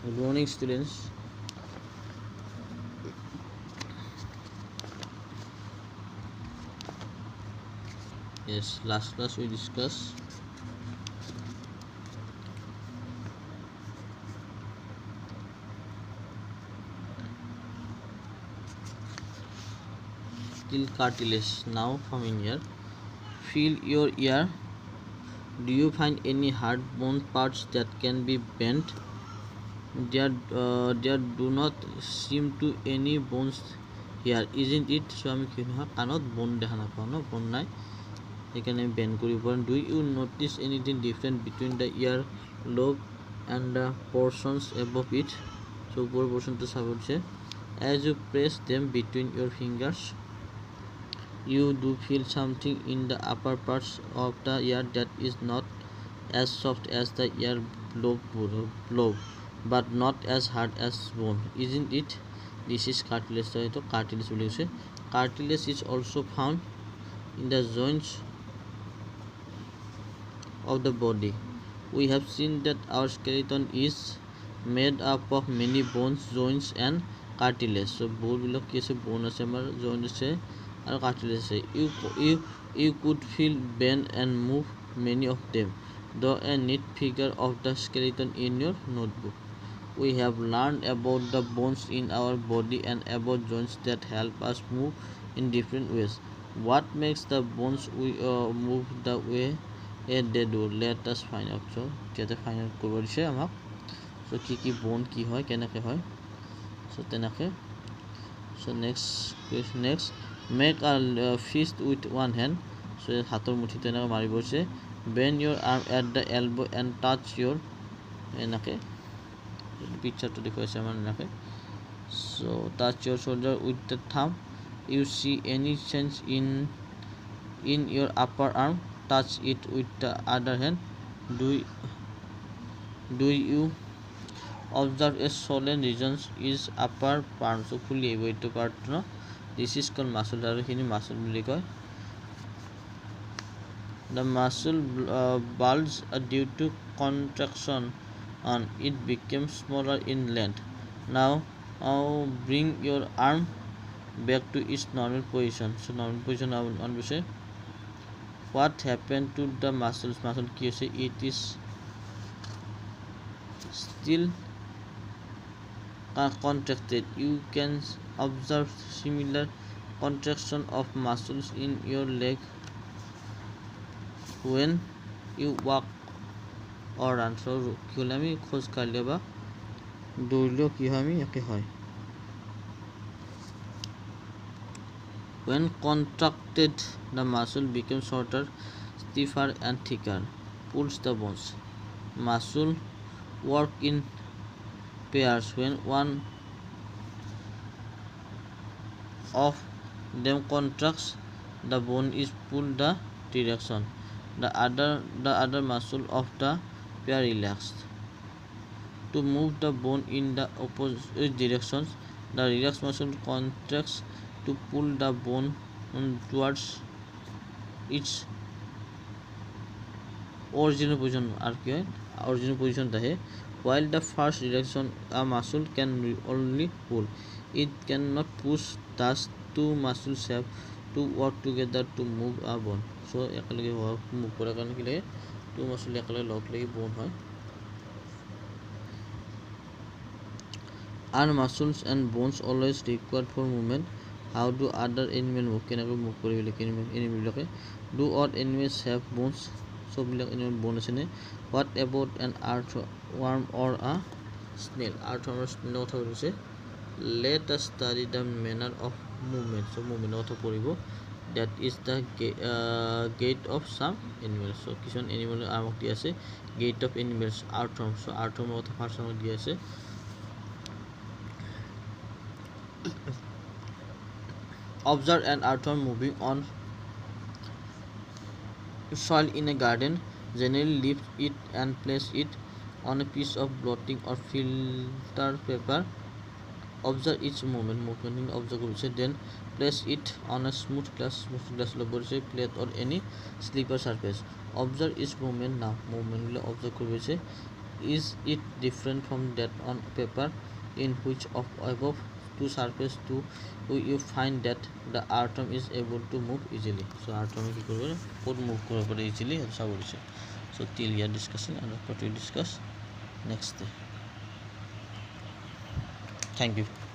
Good morning, students. Yes, last class we discussed till cartilage. Now from in here, feel your ear. Do you find any hard bone parts that can be bent? There do not seem to any bones here, isn't it? So আমি কি হয় কাণত bone দেখা নাপাওঁ ন bone নাই সেইকাৰণে আমি bend কৰিব পাৰোঁ. Do you notice anything different between the ear lobe and the portions above it? So উপৰ portionটো চাব দিছে. As you press them between your fingers, you do feel something in the upper parts of the ear that is not as soft as the ear lobe, but not as hard as bone, isn't it? This is cartilage. So cartilage বুলি কৈছে. Cartilage is also found in the joints of the body. We have seen that our skeleton is made up of many bones, joints and cartilage. So bone bilok ki ase bone ase amar joint ase aru cartilage ase. You could feel bend and move many of them. Draw a neat figure of the skeleton in your notebook. We have learned about the bones in our body and about joints that help us move in different ways. What makes the bones move the way they do? Let us find out. So এতিয়া find out কৰিব দিছে আমাক. So কি bone কি হয় কেনেকৈ হয়. So তেনেকৈ. So next make a fist with one hand. So হাতৰ মুঠিটো এনেকৈ মাৰিব দিছে. Bend your arm at the elbow and touch your এনেকৈ picture to দেখুৱাইছে আমাৰ এনেকৈ. So touch your shoulder with the thumb. You see any change in your upper arm? Touch it with the other hand. Do you observe a swollen region is upper palm? So fully able to part no. This is called muscle. আৰু খিনি muscle বুলি কয়. The muscle bulges due to contraction and it becomes smaller in length. Now bring your arm back to its normal position. So normal position on we say what happened to the muscle ki ase it is still contracted. You can observe similar contraction of muscles in your leg when you walk or run. So কি হলে আমি খোজ কাঢ়িলে বা দৌৰিলেও কি হয় আমি একে হয়. When contracted, the muscle becomes shorter, stiffer and thicker. Pulls the bones. Muscle work in pairs. When one of them contracts, the bone is pulled the direction. The other muscle of the pair relaxed. To move the bone in the opposite directions, the relaxed muscle contracts to pull the bone towards its original position. Original position dahe. While the first direction a muscle can only pull, it cannot push. Thus two muscles have to work together to move a bone. So ekalage move kora karone ki lage two muscle ekalage log lagi bone hoy. Are muscles and bones always required for movement? How do other animals move? Kenako move koribole animal bilake? Do all animals have bones? So bilak animal bone ase ne? What about an earthworm or a snail? Earthworm or snail kotha কৈছে. Let us study the manner of movement. So movement kotha poribo. That is the gait of some animals. So kishon animal amok di ase gait of animals earthworm. So earthworm kotha first amok di ase. Observe an earthworm moving on soil in a garden. Generally lift it and place it on a piece of blotting or filter paper. Observe its movement observe korise. Then place it on a smooth glass loborise plate or any slipper surface. Observe its movement. Now movement observe korise. is it different from that on paper? In which of above two surface to you find that the atom is able to move easily? So atom কি করবে code move করতে পারে easily এটা সব বলেছে so till here discussion and what we discuss next day. Thank you.